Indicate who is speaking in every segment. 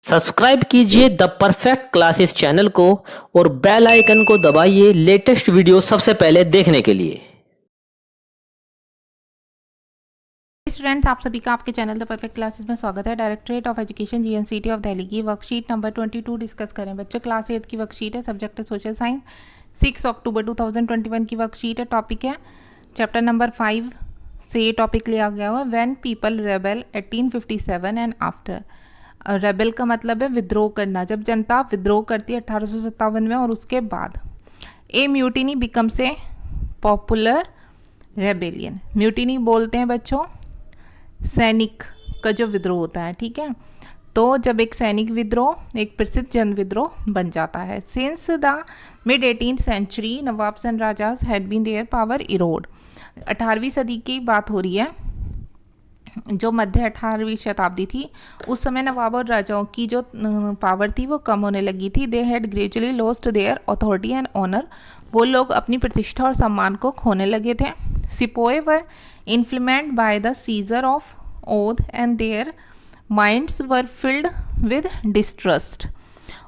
Speaker 1: Subscribe कीजिए the perfect classes channel को और बेल आइकन को दबाइए लेटेस्ट वीडियो सबसे पहले देखने के लिए।
Speaker 2: स्टूडेंट्स, आप सभी का आपके चैनल द परफेक्ट क्लासेस में स्वागत है। Directorate of education GNCT of Delhi की वर्कशीट नंबर 22 डिस्कस करें। बच्चों, क्लास 8 की वर्कशीट है, सब्जेक्ट है सोशल साइंस। 6 अक्टूबर 2021 की वर्कशीट है। टॉपिक है चैप्टर नंबर 5 से टॉपिक लिया गया हुआ when people rebel 1857 and after. Rebel का मतलब है विद्रोह करना, जब जनता विद्रोह करती है 1857 में और उसके बाद। A mutiny becomes a popular rebellion. Mutiny बोलते हैं बच्चों सैनिक का जो विद्रोह होता है, ठीक है। तो जब एक सैनिक विद्रोह एक प्रसिद्ध जन विद्रोह बन जाता है। Since the mid 18th century nawabs and rajas had been their power eroded. 18वीं सदी की बात हो रही है, जो मध्य 18वीं शताब्दी थी, उस समय नवाब और राजाओं की जो पावर थी वो कम होने लगी थी। They had gradually lost their authority and honour. वो लोग अपनी प्रतिष्ठा और सम्मान को खोने लगे थे। Sepoys were inflamed by the seizure of Awadh and their minds were filled with distrust.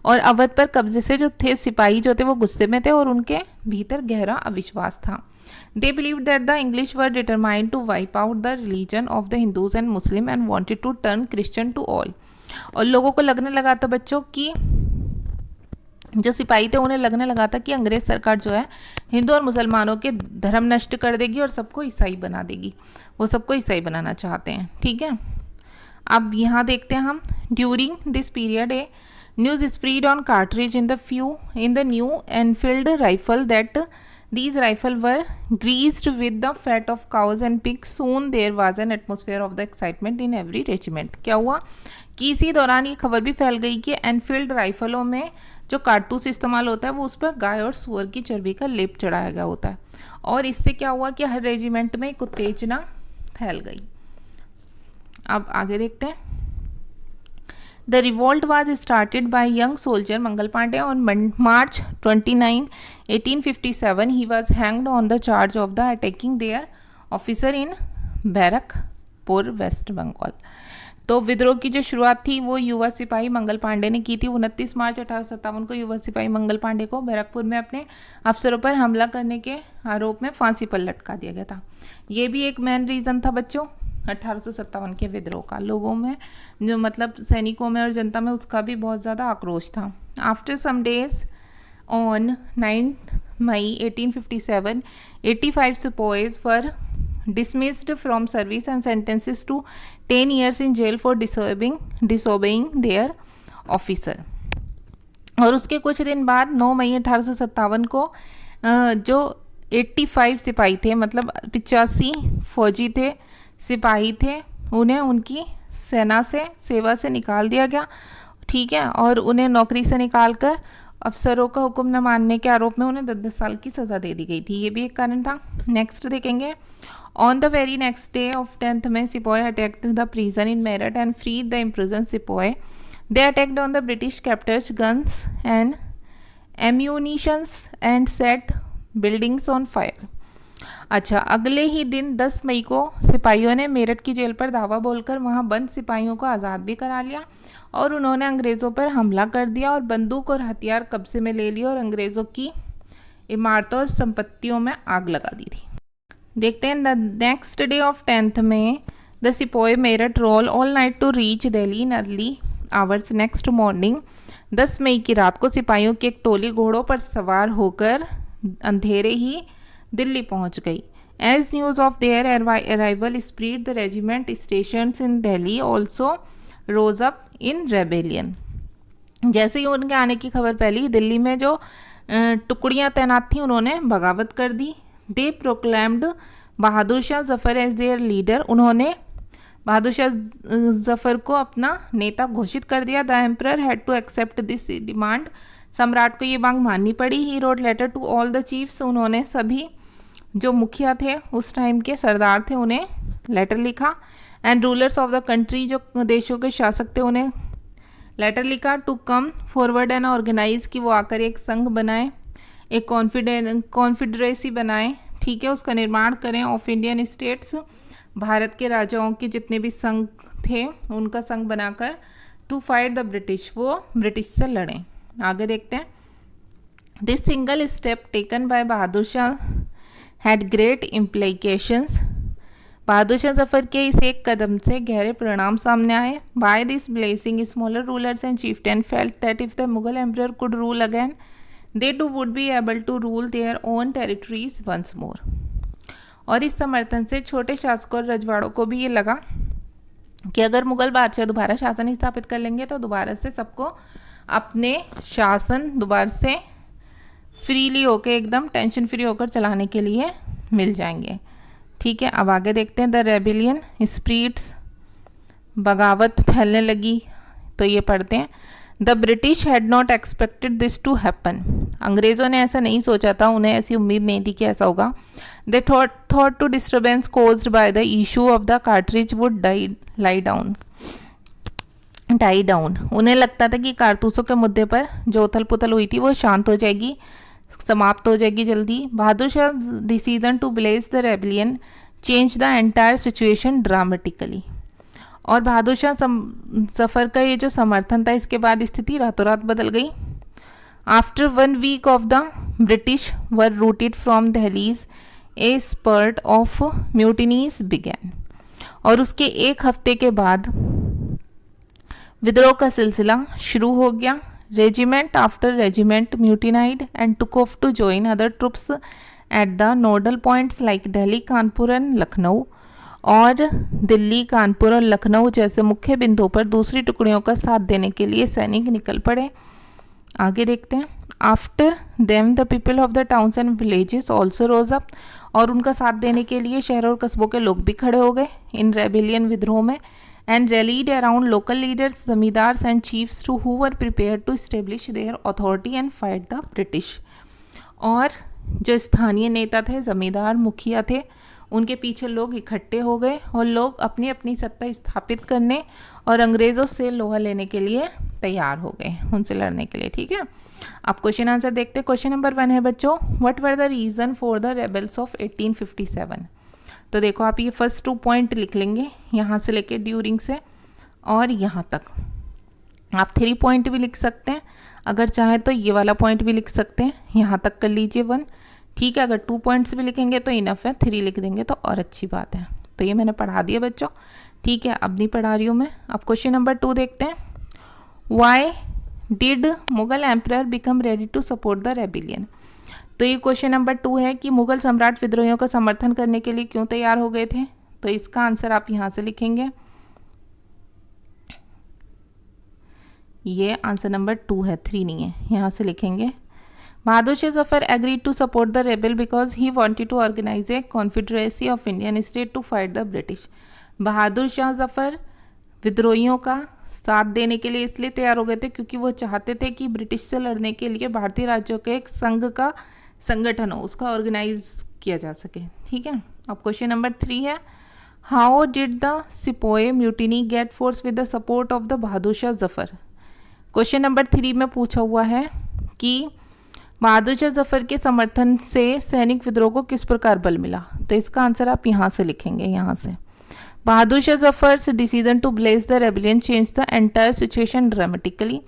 Speaker 2: और अवध पर कब्जे से जो थे सिपाही जो थे वो गुस्से में थे और उनके भीतर गहरा अविश्वास था। They believed that the English were determined to wipe out the religion of the Hindus and Muslim and wanted to turn Christian to all। और लोगों को लगने लगा था बच्चों कि जो सिपाही थे उन्हें लगने लगा था कि अंग्रेज सरकार जो है हिंदू और मुसलमानों के धर्म नष्ट कर देगी और सबको ईसाई बना देगी। वो सबको ईसाई बनाना चाहते हैं, ठीक है। अब यहाँ देखते हैं हम, during this period A news spread on cartridge in the new Enfield rifle that These rifles were greased with the fat of cows and pigs. Soon there was an atmosphere of the excitement in every regiment। क्या हुआ कि इसी दौरान ये खबर भी फैल गई कि एनफील्ड राइफलों में जो कारतूस इस्तेमाल होता है वो उस पर गाय और सुअर की चर्बी का लेप चढ़ाया गया होता है। और इससे क्या हुआ कि हर रेजिमेंट में एक उत्तेजना फैल गई। अब आगे देखते हैं। The revolt was started by young soldier Mangal Pandey on March 29, 1857. He was hanged on the charge of the attacking their officer in Barrackpore, West Bengal. तो विद्रोह की जो शुरुआत थी वो युवा सिपाही मंगल पांडे ने की थी। 29 मार्च 1857 को युवा सिपाही मंगल पांडे को बैरकपुर में अपने अफसरों पर हमला करने के आरोप में फांसी पर लटका दिया गया था। ये भी एक मेन रीज़न था बच्चों 1857 के विद्रोह का। लोगों में जो मतलब सैनिकों में और जनता में उसका भी बहुत ज़्यादा आक्रोश था। After some days on 9 May 1857 85 sipahis were dismissed from service and sentences to 10 years in jail for disobeying their officer। और उसके कुछ दिन बाद 9 मई 1857 को जो 85 सिपाही थे, मतलब 85 फौजी थे, सिपाही थे, उन्हें उनकी सेवा से निकाल दिया गया, ठीक है। और उन्हें नौकरी से निकाल कर अफसरों का हुक्म न मानने के आरोप में उन्हें 10 साल की सज़ा दे दी गई थी। ये भी एक कारण था। नेक्स्ट देखेंगे। On the very next day of 10th में sipahi attacked the prison in Meerut and freed the imprisoned sipahi. They attacked on the British captors guns and ammunitions and set buildings on fire. अच्छा, अगले ही दिन 10 मई को सिपाहियों ने मेरठ की जेल पर धावा बोलकर वहां बंद सिपाहियों को आज़ाद भी करा लिया और उन्होंने अंग्रेज़ों पर हमला कर दिया और बंदूक और हथियार कब्जे में ले लिए और अंग्रेज़ों की इमारतों और संपत्तियों में आग लगा दी थी। देखते हैं। The next day of 10th में the sipahi Meerut rode all night to reach Delhi in early hours. Next morning 10 मई की रात को सिपाहियों की एक टोली घोड़ों पर सवार होकर अंधेरे ही दिल्ली पहुंच गई। As news of their arrival spread the regiment stations in Delhi also rose up in rebellion. जैसे ही उनके आने की खबर फैली, दिल्ली में जो टुकड़ियां तैनात थी उन्होंने बगावत कर दी। They proclaimed Bahadur Shah Zafar as their leader. उन्होंने बहादुर शाह जफर को अपना नेता घोषित कर दिया। The emperor had to accept this demand. सम्राट को ये मांग माननी पड़ी। He wrote letter to all the chiefs. उन्होंने सभी जो मुखिया थे उस टाइम के सरदार थे उन्हें लेटर लिखा। And rulers of the country, जो देशों के शासक थे, उन्हें लेटर लिखा to come forward and organise, कि वो आकर एक संघ बनाए, एक कॉन्फिडरेसी बनाए, ठीक है, उसका निर्माण करें। ऑफ इंडियन स्टेट्स, भारत के राजाओं के जितने भी संघ थे उनका संघ बनाकर टू फाइट द ब्रिटिश, वो ब्रिटिश से लड़ें। आगे देखते हैं। This single step taken by Bahadur Shah had great implications. Bahadur Shah Zafar के इस एक कदम से गहरे परिणाम सामने आए। By this blessing smaller rulers and chieftain felt that if the Mughal emperor could rule again, they too would be able to rule their own territories once more। और इस समर्थन से छोटे शासकों और रजवाड़ों को भी ये लगा कि अगर मुगल बादशाह दोबारा शासन स्थापित कर लेंगे तो दोबारा से सबको अपने शासन दोबारा से फ्रीली होकर, एकदम टेंशन फ्री होकर चलाने के लिए मिल जाएंगे। ठीक है, अब आगे देखते हैं। द रेबिलियन स्प्रीट्स, बगावत फैलने लगी, तो ये पढ़ते हैं। The British had not expected this to happen. अंग्रेज़ों ने ऐसा नहीं सोचा था, उन्हें ऐसी उम्मीद नहीं थी कि ऐसा होगा। They thought to disturbance caused by the issue of the cartridge would die down. उन्हें लगता था कि कारतूसों के मुद्दे पर जो उथल पुथल हुई थी वो शांत हो जाएगी, समाप्त हो जाएगी जल्दी। Bahadur Shah decision to bless the rebellion change the entire situation dramatically. और बहादुर शाह जफर का ये जो समर्थन था, इसके बाद स्थिति रातों रात बदल गई। After 1 week of the British were rooted from दहलीज ए स्पर्ट ऑफ म्यूटिनीज बिगैन। और उसके एक हफ्ते के बाद विद्रोह का सिलसिला शुरू हो गया। Regiment after regiment mutinied and took off to join other troops at the nodal points like Delhi, Kanpur and Lucknow. और दिल्ली, कानपुर और लखनऊ जैसे मुख्य बिंदुओं पर दूसरी टुकड़ियों का साथ देने के लिए सैनिक निकल पड़े। आगे देखते हैं। After them the people of the towns and villages also rose up. और उनका साथ देने के लिए शहरों और कस्बों के लोग भी खड़े हो गए इन रेबिलियन विद्रोह में। and rallied around local leaders, zamindars and chiefs to who were prepared to establish their authority and fight the British। और जो स्थानीय नेता थे, ज़मींदार, मुखिया थे, उनके पीछे लोग इकट्ठे हो गए और लोग अपनी अपनी सत्ता स्थापित करने और अंग्रेज़ों से लोहा लेने के लिए तैयार हो गए, उनसे लड़ने के लिए। ठीक है, अब क्वेश्चन आंसर देखते हैं। क्वेश्चन नंबर 1 है बच्चों, what were the reason for the rebels of 1857। तो देखो आप ये फर्स्ट 2 पॉइंट लिख लेंगे, यहाँ से लेके ड्यूरिंग से और यहाँ तक। आप 3 पॉइंट भी लिख सकते हैं, अगर चाहे तो ये वाला पॉइंट भी लिख सकते हैं, यहाँ तक कर लीजिए 1। ठीक है, अगर 2 पॉइंट्स भी लिखेंगे तो इनफ है, 3 लिख देंगे तो और अच्छी बात है। तो ये मैंने पढ़ा दिया बच्चों। ठीक है, अब नहीं पढ़ा रही हूँ मैं। अब क्वेश्चन नंबर 2 देखते हैं। Why did Mughal emperor become ready to support the rebellion. तो ये क्वेश्चन नंबर 2 है कि मुगल सम्राट विद्रोहियों का समर्थन करने के लिए क्यों तैयार हो गए थे। तो इसका आंसर आप यहाँ से लिखेंगे, ये आंसर नंबर 2 है, 3 नहीं है, यहाँ से लिखेंगे। Bahadur Shah Zafar agreed to support the rebel because he wanted to organise a confederacy of Indian state to fight the British. Bahadur Shah Zafar विद्रोहियों का साथ देने के लिए इसलिए तैयार हो गए थे क्योंकि वो चाहते थे कि ब्रिटिश से लड़ने के लिए भारतीय राज्यों के एक संघ का संगठन हो, उसका ऑर्गेनाइज किया जा सके। ठीक है, अब क्वेश्चन नंबर 3 है, how did the sepoy mutiny get force with the support of the Bahadur Shah Zafar. Question number 3 में पूछा हुआ है कि बहादुर शाह जफर के समर्थन से सैनिक विद्रोह को किस प्रकार बल मिला। तो इसका आंसर आप यहाँ से लिखेंगे, यहाँ से। Bahadur Shah Zafar's decision to bless the rebellion change the entire situation dramatically.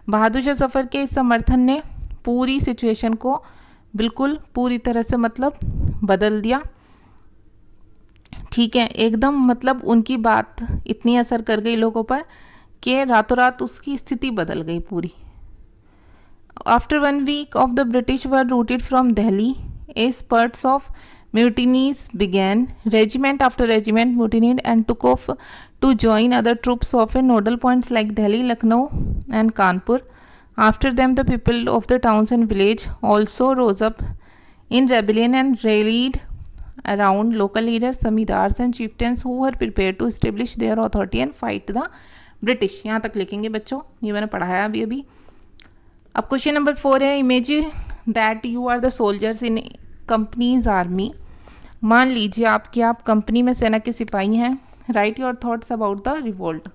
Speaker 2: Bahadur Shah Zafar के इस समर्थन ने पूरी सिचुएशन को बिल्कुल पूरी तरह से मतलब बदल दिया। ठीक है, एकदम मतलब उनकी बात इतनी असर कर गई लोगों पर कि रातों रात उसकी स्थिति बदल गई पूरी। After 1 week of the British were routed from Delhi, a spurts of mutinies began. Regiment after regiment mutinied and took off to join other troops of nodal points like Delhi, Lucknow and Kanpur. After them, the people of the towns and village also rose up in rebellion and rallied around local leaders, zamindars and chieftains who were prepared to establish their authority and fight the British। यहाँ तक लिखेंगे बच्चों, ये मैंने पढ़ाया अभी। अब question number 4 है, imagine that you are the soldiers in company's army. मान लीजिए आप कंपनी में सेना के सिपाही हैं। Write your thoughts about the revolt.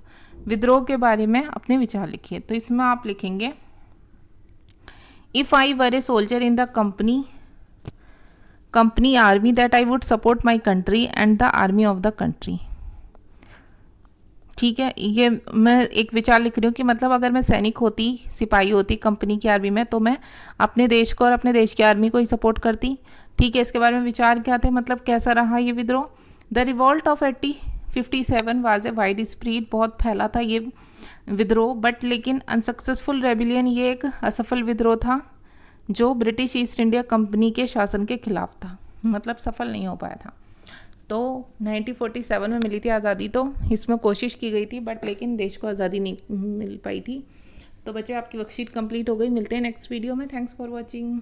Speaker 2: विद्रोह के बारे में अपने विचार लिखिए। तो इसमें आप लिखेंगे, if I were a soldier in the company army that I would support my country and the army of the country. ठीक है, ये मैं एक विचार लिख रही हूँ कि मतलब अगर मैं सैनिक होती, सिपाही होती कंपनी की आर्मी में, तो मैं अपने देश को और अपने देश की आर्मी को ही सपोर्ट करती। ठीक है, इसके बारे में विचार क्या थे, मतलब कैसा रहा ये विद्रोह। The revolt of 1857 was a wide spread, बहुत फैला था ये विद्रोह, बट लेकिन अनसक्सेसफुल रेबिलियन, ये एक असफल विद्रोह था जो ब्रिटिश ईस्ट इंडिया कंपनी के शासन के खिलाफ था, मतलब सफल नहीं हो पाया था। तो 1947 में मिली थी आज़ादी, तो इसमें कोशिश की गई थी बट लेकिन देश को आज़ादी नहीं मिल पाई थी। तो बच्चे आपकी वर्कशीट कंप्लीट हो गई। मिलते हैं नेक्स्ट वीडियो में। Thanks for watching.